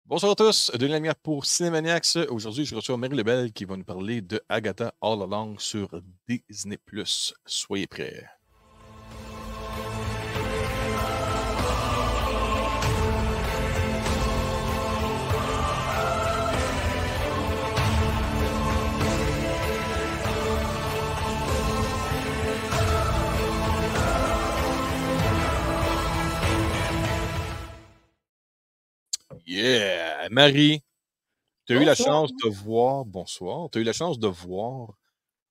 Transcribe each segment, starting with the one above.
Bonsoir à tous, de la lumière pour Cinémaniacs. Aujourd'hui, je reçois Marie Lebel qui va nous parler de Agatha All Along sur Disney+. Soyez prêts. Yeah! Marie, tu as eu la Bonsoir. chance de voir, bonsoir, tu as eu la chance de voir,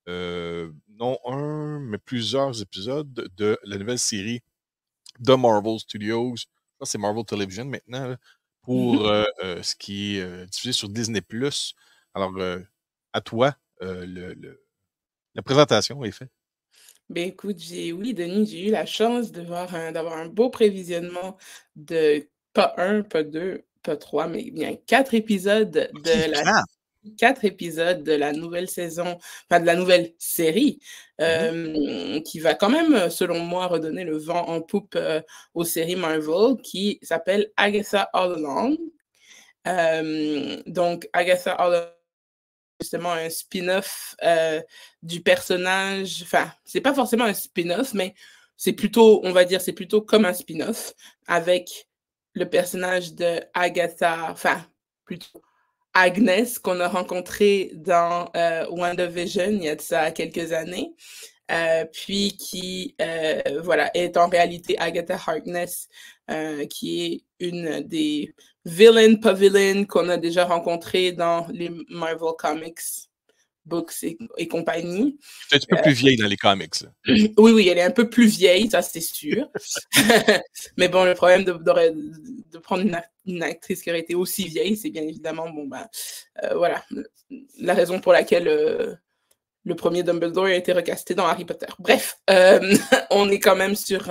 non un, mais plusieurs épisodes de la nouvelle série de Marvel Studios. Ça, c'est Marvel Television maintenant, là, pour Mhm. ce qui est diffusé sur Disney+. Alors, à toi, la présentation est faite. Ben écoute, oui, Denis, j'ai eu la chance d'avoir un beau prévisionnement de pas un, pas deux, pas trois, mais bien OK, 4. 4 épisodes de la nouvelle saison, enfin de la nouvelle série, Mhm. qui va quand même, selon moi, redonner le vent en poupe aux séries Marvel, qui s'appelle Agatha All Along. Donc, Agatha All Along, justement un spin-off du personnage. Enfin, c'est pas forcément un spin-off, mais c'est plutôt, on va dire, c'est plutôt comme un spin-off avec le personnage de Agatha, enfin, plutôt Agnès, qu'on a rencontré dans WandaVision il y a de ça quelques années. Puis qui voilà, est en réalité Agatha Harkness, qui est une des villains, pas villains, qu'on a déjà rencontrées dans les Marvel Comics, books et compagnie. Tu es un petit peu plus vieille dans les comics, là. Oui, oui, elle est un peu plus vieille, ça c'est sûr. Mais bon, le problème de prendre une actrice qui aurait été aussi vieille, c'est bien évidemment, bon, ben, voilà, la raison pour laquelle le premier Dumbledore a été recasté dans Harry Potter. Bref, on est quand même sur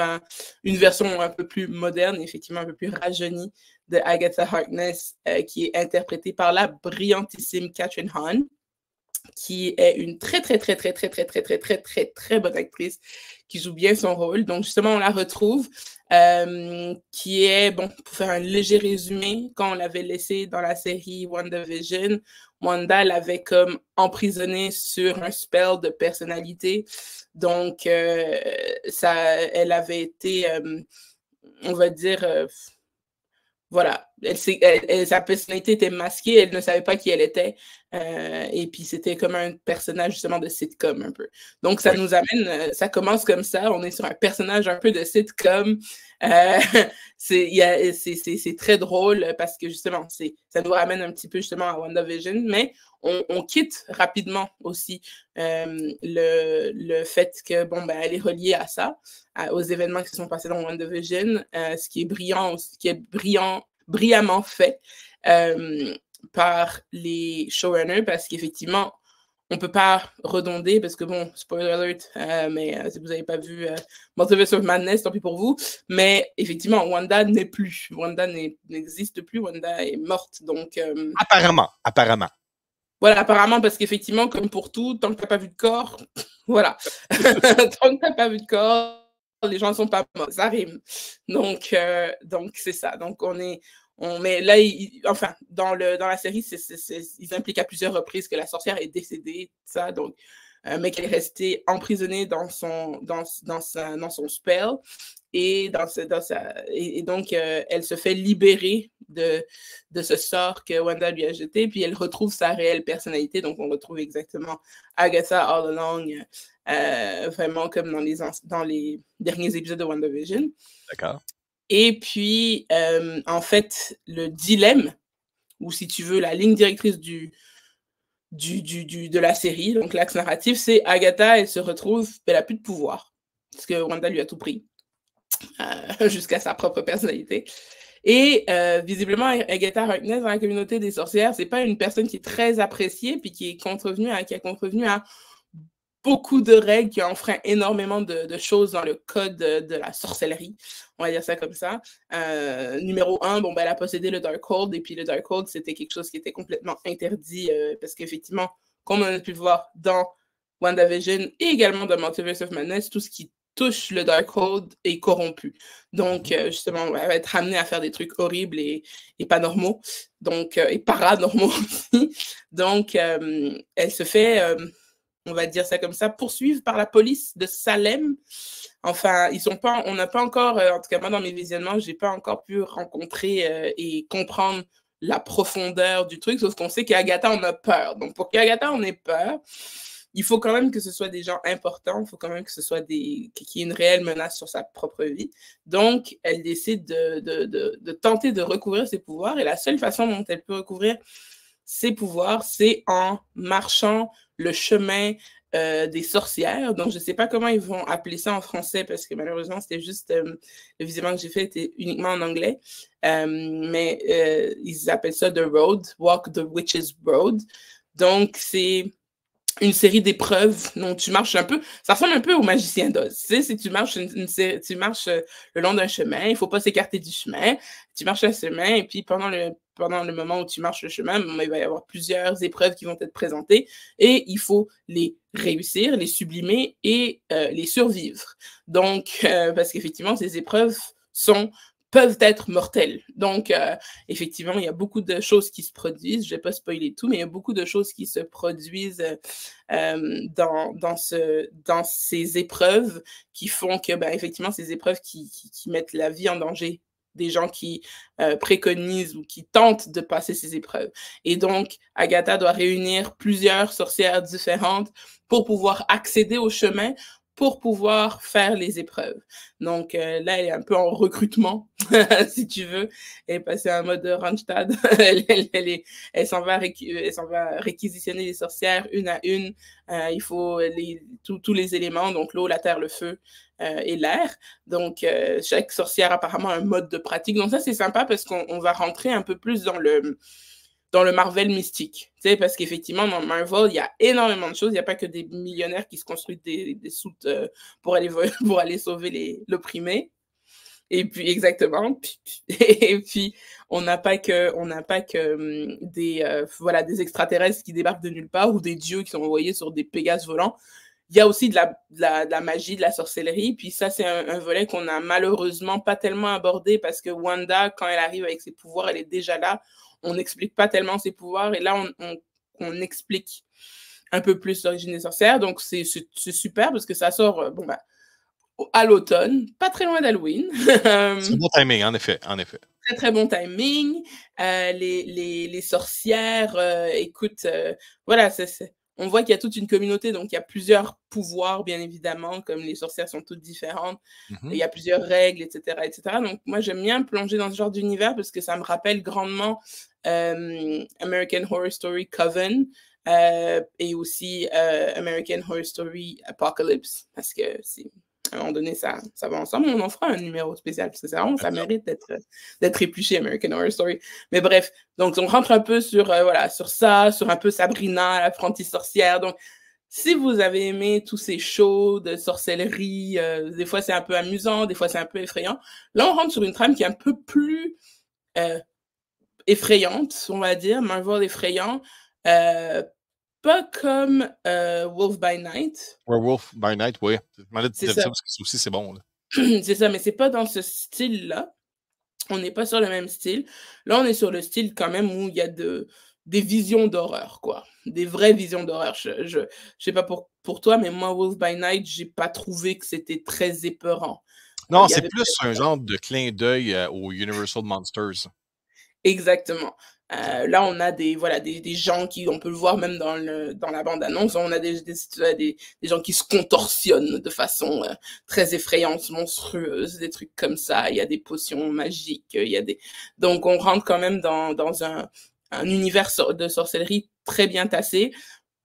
une version un peu plus moderne, effectivement un peu plus rajeunie de Agatha Harkness, qui est interprétée par la brillantissime Catherine Hahn, qui est une très, très, très, très, très, très, très, très, très, très, très bonne actrice, qui joue bien son rôle. Donc, justement, on la retrouve, qui est, bon, pour faire un léger résumé, quand on l'avait laissée dans la série WandaVision, Wanda l'avait comme emprisonnée sur un spell de personnalité. Donc, elle avait été, on va dire, voilà, sa personnalité était masquée, elle ne savait pas qui elle était. Et puis c'était comme un personnage justement de sitcom un peu. Donc ça Oui. nous amène, ça commence comme ça, on est sur un personnage un peu de sitcom. Euh, c'est très drôle parce que justement, ça nous ramène un petit peu justement à WandaVision, mais on quitte rapidement aussi le fait que, bon, ben, elle est reliée à ça, aux événements qui se sont passés dans WandaVision, ce qui est brillant, ce qui est brillamment fait par les showrunners, parce qu'effectivement, on peut pas redonder, parce que bon, spoiler alert, mais si vous n'avez pas vu Multiverse of Madness, tant pis pour vous, mais effectivement, Wanda n'est plus. Wanda n'existe plus, Wanda est morte, donc... Apparemment, apparemment. voilà, apparemment, parce qu'effectivement, comme pour tout, tant que tu n'as pas vu de corps, voilà. Tant que tu n'as pas vu de corps, les gens ne sont pas morts, ça rime. Donc c'est ça. Donc mais là, enfin, dans la série, ils impliquent à plusieurs reprises que la sorcière est décédée, ça, donc, mais qu'elle est restée emprisonnée dans son spell. Et donc, elle se fait libérer de ce sort que Wanda lui a jeté, puis elle retrouve sa réelle personnalité. Donc, on retrouve exactement Agatha all along, vraiment comme dans les derniers épisodes de WandaVision. D'accord. Et puis, en fait, le dilemme, ou si tu veux, la ligne directrice de la série, donc l'axe narratif, c'est Agatha, elle se retrouve, elle n'a plus de pouvoir, parce que Wanda lui a tout pris. Jusqu'à sa propre personnalité. Et visiblement, Agatha Harkness, dans la communauté des sorcières, c'est pas une personne qui est très appréciée, puis qui a contrevenu à beaucoup de règles, qui a enfreint énormément de choses dans le code de la sorcellerie, on va dire ça comme ça. Numéro 1, bon, ben, elle a possédé le Darkhold, et puis le Darkhold, c'était quelque chose qui était complètement interdit, parce qu'effectivement, comme on a pu le voir dans WandaVision et également dans Multiverse of Madness, tout ce qui touche le Darkhold est corrompue. Donc, justement, elle va être amenée à faire des trucs horribles et pas normaux, donc, et paranormaux aussi. Donc, elle se fait, on va dire ça comme ça, poursuivre par la police de Salem. Enfin, on n'a pas encore, en tout cas moi dans mes visionnements, j'ai pas encore pu rencontrer et comprendre la profondeur du truc, sauf qu'on sait qu'Agatha, on a peur. Donc, pour qu'Agatha, on ait peur, il faut quand même que ce soit des gens importants, il faut quand même que ce soit qu'il y ait une réelle menace sur sa propre vie. Donc, elle décide de tenter de recouvrir ses pouvoirs, et la seule façon dont elle peut recouvrir ses pouvoirs, c'est en marchant le chemin des sorcières. Donc, je ne sais pas comment ils vont appeler ça en français, parce que malheureusement, c'était juste, le visionnement que j'ai fait était uniquement en anglais. Mais ils appellent ça The Road, Walk the Witch's Road. Donc, c'est une série d'épreuves dont tu marches un peu, ça ressemble un peu au Magicien d'Oz. Tu sais, si tu marches, tu marches le long d'un chemin, il ne faut pas s'écarter du chemin, tu marches un chemin, et puis pendant le moment où tu marches le chemin, il va y avoir plusieurs épreuves qui vont être présentées, et il faut les réussir, les sublimer et les survivre. Donc, parce qu'effectivement, ces épreuves peuvent être mortelles. Donc, effectivement, il y a beaucoup de choses qui se produisent. Je ne vais pas spoiler tout, mais il y a beaucoup de choses qui se produisent dans ces épreuves qui font que, ben, effectivement, ces épreuves qui mettent la vie en danger des gens qui préconisent ou qui tentent de passer ces épreuves. Et donc, Agatha doit réunir plusieurs sorcières différentes pour pouvoir accéder au chemin, pour pouvoir faire les épreuves. Donc là, elle est un peu en recrutement, si tu veux. Elle est passée en mode Randstad. Elle s'en va réquisitionner les sorcières une à une. Il faut tous les éléments, donc l'eau, la terre, le feu et l'air. Donc chaque sorcière a apparemment un mode de pratique. Donc ça, c'est sympa parce qu'on va rentrer un peu plus dans le Marvel mystique. Tu sais, parce qu'effectivement, dans Marvel, il y a énormément de choses. Il n'y a pas que des millionnaires qui se construisent des soutes pour aller sauver l'opprimé. Et puis, exactement. Et puis, on n'a pas que des extraterrestres qui débarquent de nulle part ou des dieux qui sont envoyés sur des pégases volants. Il y a aussi de la magie, de la sorcellerie. Puis ça, c'est un volet qu'on n'a malheureusement pas tellement abordé parce que Wanda, quand elle arrive avec ses pouvoirs, elle est déjà là. On n'explique pas tellement ses pouvoirs. Et là, on explique un peu plus l'origine des sorcières. Donc, c'est super parce que ça sort à l'automne, pas très loin d'Halloween. C'est un bon timing, en effet. Très, très bon timing. Les sorcières, écoute, voilà, on voit qu'il y a toute une communauté, donc il y a plusieurs pouvoirs, bien évidemment, comme les sorcières sont toutes différentes. Il y a plusieurs règles, etc., etc. Donc, moi, j'aime bien plonger dans ce genre d'univers parce que ça me rappelle grandement American Horror Story Coven et aussi American Horror Story Apocalypse, parce que à un moment donné, ça va ensemble. On en fera un numéro spécial, parce que ça mérite d'être épluché, American Horror Story. Mais bref, donc on rentre un peu sur ça, sur un peu Sabrina, l'apprentie sorcière. Donc, si vous avez aimé tous ces shows de sorcellerie, des fois c'est un peu amusant, des fois c'est un peu effrayant. Là, on rentre sur une trame qui est un peu plus effrayante, on va dire, Marvel effrayant. Pas comme Wolf by Night. Werewolf by Night, oui. Je m'en ai dit ça parce que ça aussi, c'est bon. C'est ça, mais c'est pas dans ce style-là. On n'est pas sur le même style. Là, on est sur le style quand même où il y a des visions d'horreur, quoi. Des vraies visions d'horreur. Je sais pas pour toi, mais moi, Wolf by Night, j'ai pas trouvé que c'était très épeurant. Non, c'est plus un genre de clin d'œil aux Universal Monsters. Exactement. Là, on a des gens on peut le voir même dans la bande-annonce, on a des gens qui se contorsionnent de façon très effrayante, monstrueuse, des trucs comme ça. Il y a des potions magiques, donc on rentre quand même dans un univers de sorcellerie très bien tassé.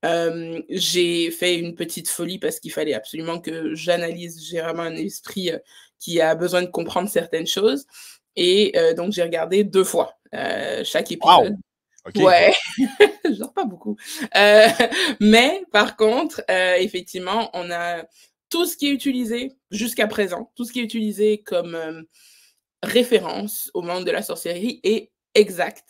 J'ai fait une petite folie parce qu'il fallait absolument que j'analyse. J'ai vraiment un esprit qui a besoin de comprendre certaines choses. Et donc, j'ai regardé 2 fois chaque épisode. Wow! Okay. Ouais, je dors pas beaucoup. Mais par contre, effectivement, on a tout ce qui est utilisé jusqu'à présent, tout ce qui est utilisé comme référence au monde de la sorcellerie est exact.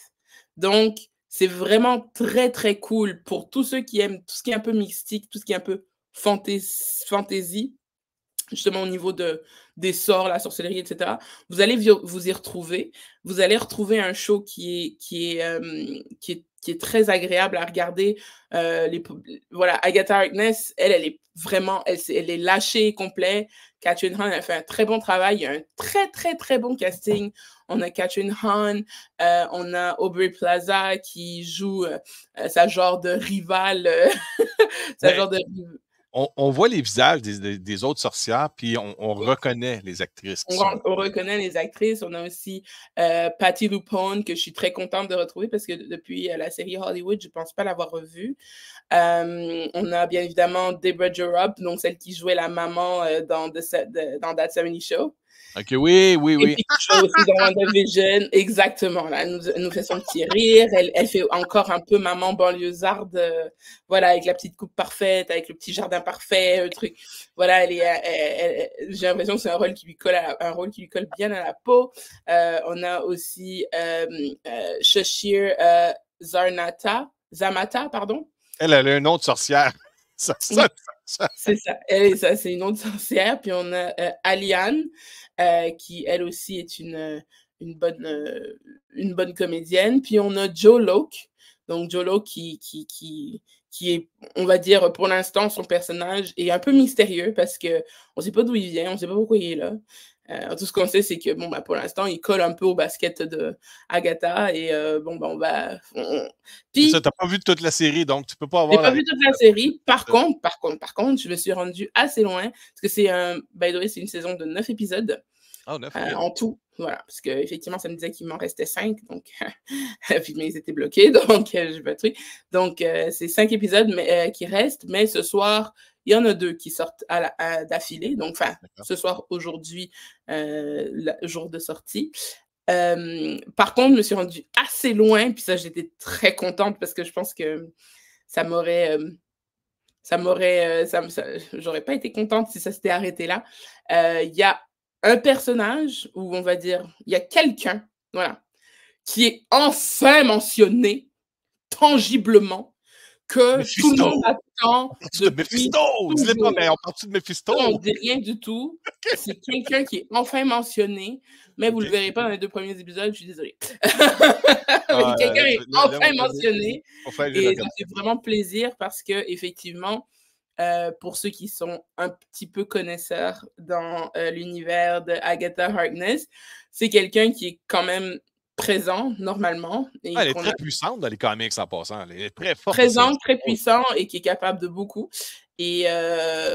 Donc, c'est vraiment très, très cool pour tous ceux qui aiment tout ce qui est un peu mystique, tout ce qui est un peu fantasy. justement au niveau des sorts, la sorcellerie, etc. Vous allez vous y retrouver. Vous allez retrouver un show qui est très agréable à regarder. Voilà, Agatha Harkness, elle est vraiment, elle est lâchée complet. Catherine Hahn, elle fait un très bon travail. Il y a un très, très, très bon casting. On a Catherine Hahn, on a Aubrey Plaza qui joue sa genre de rivale. Sa genre de on voit les visages des autres sorcières, puis on reconnaît les actrices qui sont. On reconnaît les actrices. On a aussi Patti LuPone, que je suis très contente de retrouver parce que depuis la série Hollywood, je ne pense pas l'avoir revue. On a bien évidemment Deborah Jorup, donc celle qui jouait la maman dans That 70 Show. OK, oui. Et puis, qui joue aussi dans WandaVision. Exactement. Là, elle nous fait son petit rire. Elle fait encore un peu maman banlieusarde, voilà, avec la petite coupe parfaite, avec le petit jardin parfait, le truc. Voilà, j'ai l'impression que c'est un rôle qui lui colle bien à la peau. On a aussi Shashir Zamata, pardon. Elle a un nom de sorcière. C'est ça. C'est une autre sorcière. Puis on a Aliane, qui elle aussi est une bonne comédienne. Puis on a Joe Locke. Donc Joe Locke qui est, on va dire, pour l'instant, son personnage est un peu mystérieux parce qu'on ne sait pas d'où il vient, on ne sait pas pourquoi il est là. Tout ce qu'on sait, c'est que bon, pour l'instant, il colle un peu au basket de Agatha et on va. Puis ça, t'as pas vu toute la série, donc tu peux pas avoir. J'ai pas vu toute la série. Par contre, je me suis rendue assez loin parce que c'est by the way, c'est une saison de 9 épisodes. Oh, 9, en tout, voilà, parce qu'effectivement, ça me disait qu'il m'en restait 5, donc, puis mais ils étaient bloqués, donc j'ai pas de truc. Donc, c'est 5 épisodes qui restent, mais ce soir, il y en a 2 qui sortent d'affilée, donc, ce soir, aujourd'hui, le jour de sortie. Par contre, je me suis rendue assez loin, puis ça, j'étais très contente parce que je pense que j'aurais pas été contente si ça s'était arrêté là. Il y a un personnage où on va dire, il y a quelqu'un, voilà, qui est enfin mentionné tangiblement que Mephisto. tout le monde attend depuis Mephisto! Dis-le pas, mais on parle-de Mephisto? Non, on ne dit rien du tout. C'est quelqu'un qui est enfin mentionné, mais vous ne le verrez pas dans les 2 premiers épisodes, je suis désolée. Quelqu'un est enfin mentionné et ça fait vraiment plaisir parce qu'effectivement, pour ceux qui sont un petit peu connaisseurs dans l'univers de Agatha Harkness, c'est quelqu'un qui est quand même présent normalement. Et elle est très puissante dans les comics en passant. Elle est très forte. Présente, très puissant et qui est capable de beaucoup. Et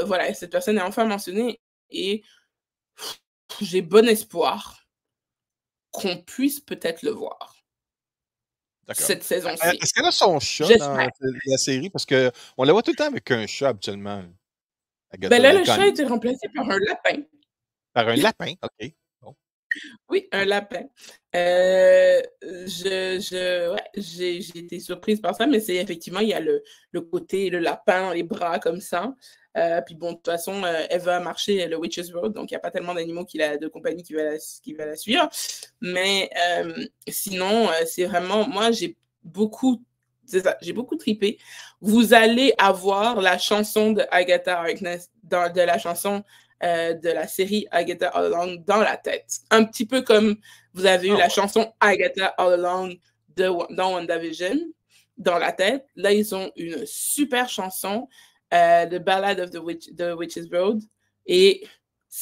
voilà, cette personne est enfin mentionnée et j'ai bon espoir qu'on puisse peut-être le voir. Cette saison-ci. Est-ce qu'elle a son chat dans la série? Parce qu'on la voit tout le temps avec un chat habituellement. Ben là, le chat a été remplacé par un lapin. Par un lapin, OK. Bon. Oui, un lapin. J'ai été surprise par ça, mais c'est effectivement, il y a le côté, le lapin dans les bras comme ça. Puis bon, de toute façon, elle va marcher le Witch's Road, donc il n'y a pas tellement d'animaux de compagnie qui va la suivre. Mais sinon, c'est vraiment, moi, j'ai beaucoup trippé. Vous allez avoir la chanson de Agatha Harkness, de la chanson de la série Agatha All Along dans la tête. Un petit peu comme vous avez eu la chanson Agatha All Along dans WandaVision dans la tête. Là, ils ont une super chanson, The Ballad of the Witch's Road. Et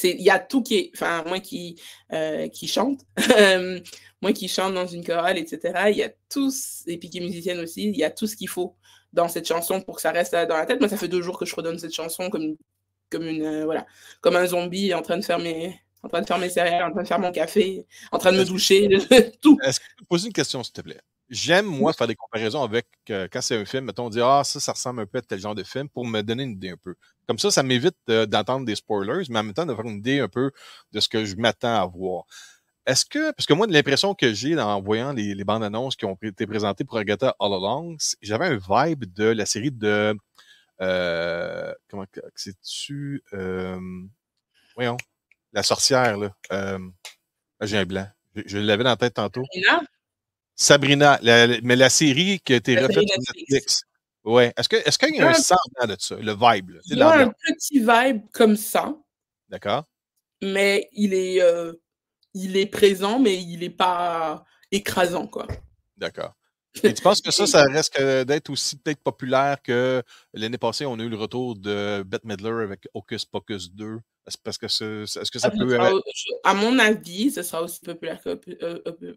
il y a tout qui est... Enfin, moi qui chante, moi qui chante dans une chorale, etc., il y a tous, et puis qui est musicienne aussi, il y a tout ce qu'il faut dans cette chanson pour que ça reste dans la tête. Moi, ça fait 2 jours que je redonne cette chanson comme un zombie en train de faire mes céréales, en train de faire mon café, en train de me doucher, tout. Est-ce que tu peux poser une question, s'il te plaît? J'aime, moi, faire des comparaisons avec quand c'est un film, mettons, on dit « Ah, ça ressemble un peu à tel genre de film » pour me donner une idée un peu. Comme ça m'évite d'entendre des spoilers, mais en même temps d'avoir une idée un peu de ce que je m'attends à voir. Est-ce que, parce que moi, l'impression que j'ai en voyant les bandes annonces qui ont été présentées pour Agatha All Along, j'avais un vibe de la série de... comment c'est-tu? Voyons, la sorcière, là. J'ai un blanc. Je l'avais dans la tête tantôt. Sabrina, mais la série qui a été refaite sur Netflix. Ouais. Est-ce qu'il y a un semblant de ça, le vibe? Il y a un petit vibe comme ça. D'accord. Mais il est présent, mais il n'est pas écrasant, quoi. D'accord. Et tu penses que ça risque d'être aussi peut-être populaire que l'année passée, on a eu le retour de Bette Midler avec Hocus Pocus 2? Parce que est-ce que ça peut... À mon avis, ce sera aussi populaire que Hocus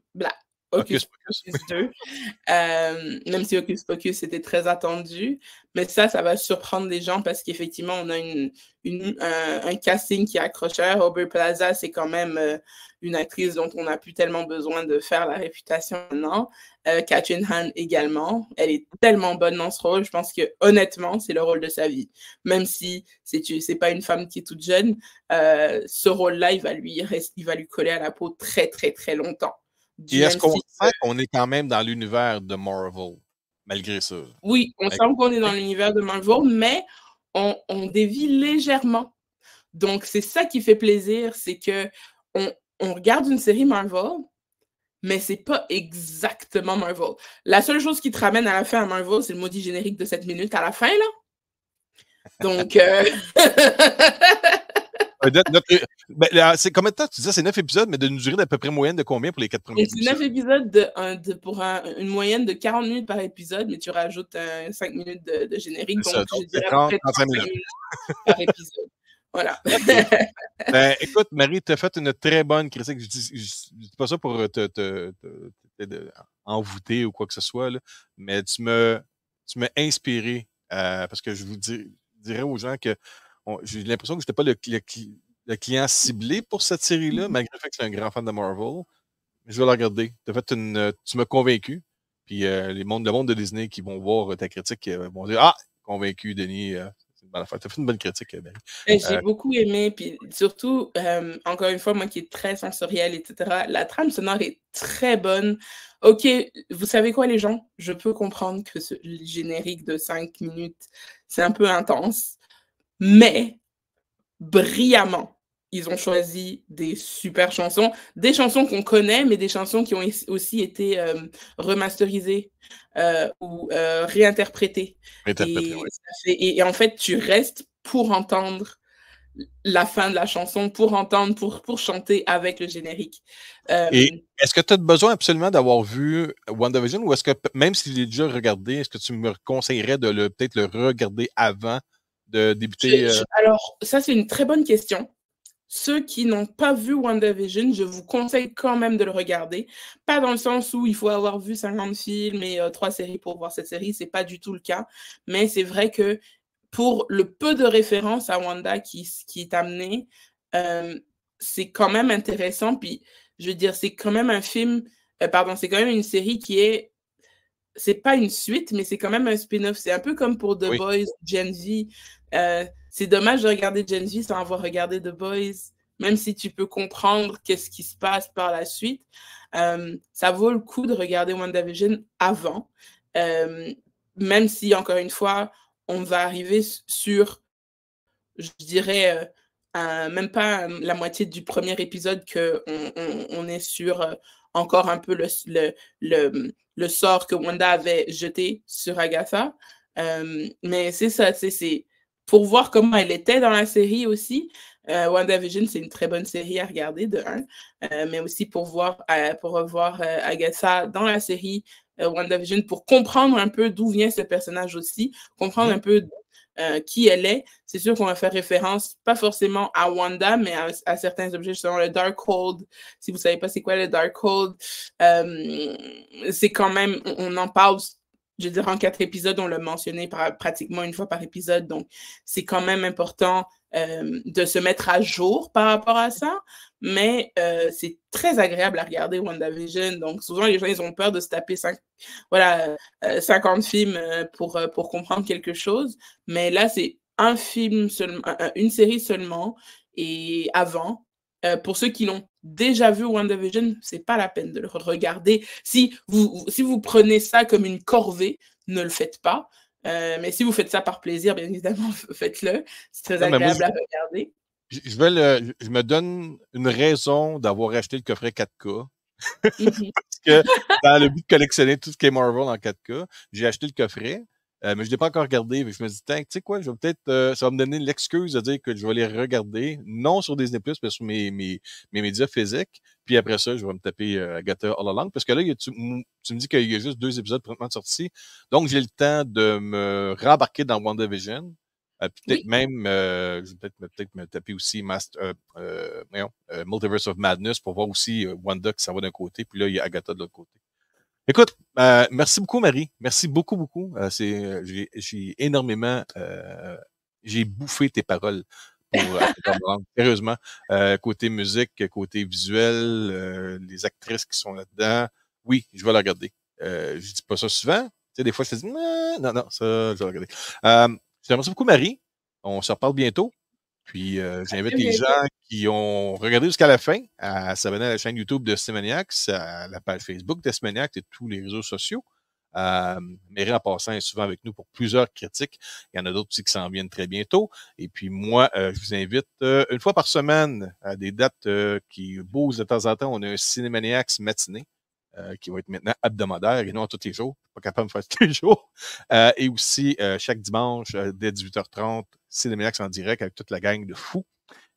Hocus Pocus. Pocus 2. Même si Hocus Pocus était très attendu. Mais ça va surprendre les gens parce qu'effectivement, on a un casting qui est accrocheur. Aubrey Plaza, c'est quand même une actrice dont on n'a plus tellement besoin de faire la réputation maintenant. Kathryn Hahn également. Elle est tellement bonne dans ce rôle. Je pense que honnêtement, c'est le rôle de sa vie. Même si c'est pas une femme qui est toute jeune, ce rôle-là, il va lui coller à la peau très, très, très longtemps. Et est-ce qu'on sent qu'on est quand même dans l'univers de Marvel, malgré ça? Oui, on sent qu'on est dans l'univers de Marvel, mais on dévie légèrement. Donc, c'est ça qui fait plaisir, c'est que on regarde une série Marvel, mais c'est pas exactement Marvel. La seule chose qui te ramène à la fin à Marvel, c'est le maudit générique de 7 minutes à la fin, là. Donc... c'est combien de temps? Tu disais c'est 9 épisodes, mais d'une durée d'à peu près moyenne de combien pour les 4 premiers épisodes? C'est 9 épisodes pour une moyenne de 40 minutes par épisode, mais tu rajoutes 5 minutes de générique, donc je dirais 35 minutes par épisode. Voilà. Okay. Ben, écoute, Marie, tu as fait une très bonne critique. Je dis pas ça pour te envoûter ou quoi que ce soit, là, mais tu m'as inspiré parce que je vous dirais aux gens que j'ai l'impression que je n'étais pas le client ciblé pour cette série-là, malgré le fait que c'est un grand fan de Marvel. Je vais la regarder. Tu m'as convaincu. Puis le monde de Disney qui vont voir ta critique vont dire ah, convaincu, Denis. Tu as fait une bonne critique, Marie. J'ai beaucoup aimé, puis surtout, encore une fois, moi qui est très sensorielle, etc., la trame sonore est très bonne. Ok, vous savez quoi, les gens? Je peux comprendre que ce générique de 5 minutes, c'est un peu intense, mais brillamment, ils ont choisi des super chansons, des chansons qu'on connaît, mais des chansons qui ont aussi été remasterisées ou réinterprétées. Et en fait, tu restes pour entendre la fin de la chanson, pour entendre, pour chanter avec le générique. Et est-ce que tu as besoin absolument d'avoir vu WandaVision ou est-ce que, même si tu l'as déjà regardé, est-ce que tu me conseillerais de peut-être le regarder avant de débuter? Alors, ça, c'est une très bonne question. Ceux qui n'ont pas vu WandaVision, je vous conseille quand même de le regarder. Pas dans le sens où il faut avoir vu 50 films et 3 séries pour voir cette série, c'est pas du tout le cas. Mais c'est vrai que pour le peu de références à Wanda qui est amené, c'est quand même intéressant. Puis, je veux dire, c'est quand même un film, c'est quand même une série qui est, c'est pas une suite, mais c'est quand même un spin-off. C'est un peu comme pour The Boys, Gen Z. C'est dommage de regarder Gen Z sans avoir regardé The Boys, même si tu peux comprendre qu'est-ce qui se passe par la suite. Ça vaut le coup de regarder WandaVision avant, même si, encore une fois, on va arriver sur, je dirais, même pas la moitié du premier épisode qu'on est sur encore un peu le sort que Wanda avait jeté sur Agatha. Mais c'est ça, c'est pour voir comment elle était dans la série aussi. WandaVision, c'est une très bonne série à regarder, de un, mais aussi pour revoir Agatha dans la série WandaVision, pour comprendre un peu d'où vient ce personnage aussi, comprendre un peu qui elle est. C'est sûr qu'on va faire référence, pas forcément à Wanda, mais à certains objets, justement le Darkhold. Si vous savez pas c'est quoi le Darkhold, c'est quand même, on en parle, je veux dire, en 4 épisodes, on l'a mentionné pratiquement une fois par épisode, donc c'est quand même important de se mettre à jour par rapport à ça, mais c'est très agréable à regarder WandaVision, donc souvent les gens, ils ont peur de se taper 50 films pour comprendre quelque chose, mais là, c'est un film seulement, une série seulement, et avant, pour ceux qui l'ont déjà vu WandaVision, c'est pas la peine de le regarder. Si vous prenez ça comme une corvée, ne le faites pas. Mais si vous faites ça par plaisir, bien évidemment, faites-le. C'est très agréable à regarder. Je me donne une raison d'avoir acheté le coffret 4K. Parce que dans le but de collectionner tout ce qui est Marvel en 4K, j'ai acheté le coffret. Mais je ne l'ai pas encore regardé. Je me dis, tu sais quoi, je vais peut-être, ça va me donner l'excuse de dire que je vais les regarder, non sur Disney+, mais sur mes médias physiques. Puis après ça, je vais me taper Agatha All Along. Parce que là, tu me dis qu'il y a juste 2 épisodes présentement de sortie. Donc, j'ai le temps de me rembarquer dans WandaVision. Puis peut-être Oui. même, je vais peut-être me taper aussi Multiverse of Madness pour voir aussi Wanda qui s'en va d'un côté, puis là, il y a Agatha de l'autre côté. Écoute, merci beaucoup, Marie. Merci beaucoup, beaucoup. J'ai énormément, j'ai bouffé tes paroles pour sérieusement. Côté musique, côté visuel, les actrices qui sont là-dedans. Oui, je vais la regarder. Je dis pas ça souvent. Tu sais, des fois, je te dis, non, non, ça, je vais la regarder. Je te remercie beaucoup, Marie. On se reparle bientôt. Puis, j'invite les gens qui ont regardé jusqu'à la fin à s'abonner à la chaîne YouTube de Cinemaniacs, à la page Facebook de Cinemaniacs et tous les réseaux sociaux. Mary, en passant, est souvent avec nous pour plusieurs critiques. Il y en a d'autres aussi qui s'en viennent très bientôt. Et puis, moi, je vous invite une fois par semaine à des dates qui bougent de temps en temps. On a un Cinemaniacs matinée. Qui va être maintenant hebdomadaire et non tous les jours. Je suis pas capable de faire tous les jours. Et aussi, chaque dimanche, dès 18h30, Cinémax en direct avec toute la gang de fous.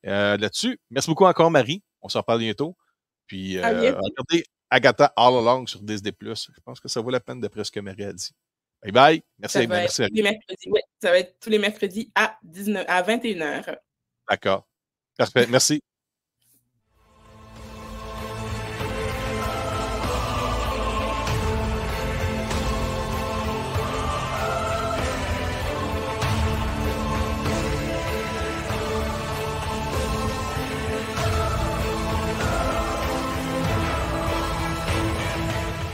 Là-dessus, merci beaucoup encore, Marie. On se reparle bientôt. Puis, regardez Agatha All Along sur Disney+. Je pense que ça vaut la peine d'après ce que Marie a dit. Bye bye. Merci, merci. Tous les mercredis. Oui, ça va être tous les mercredis à 21h. D'accord. Parfait. Merci.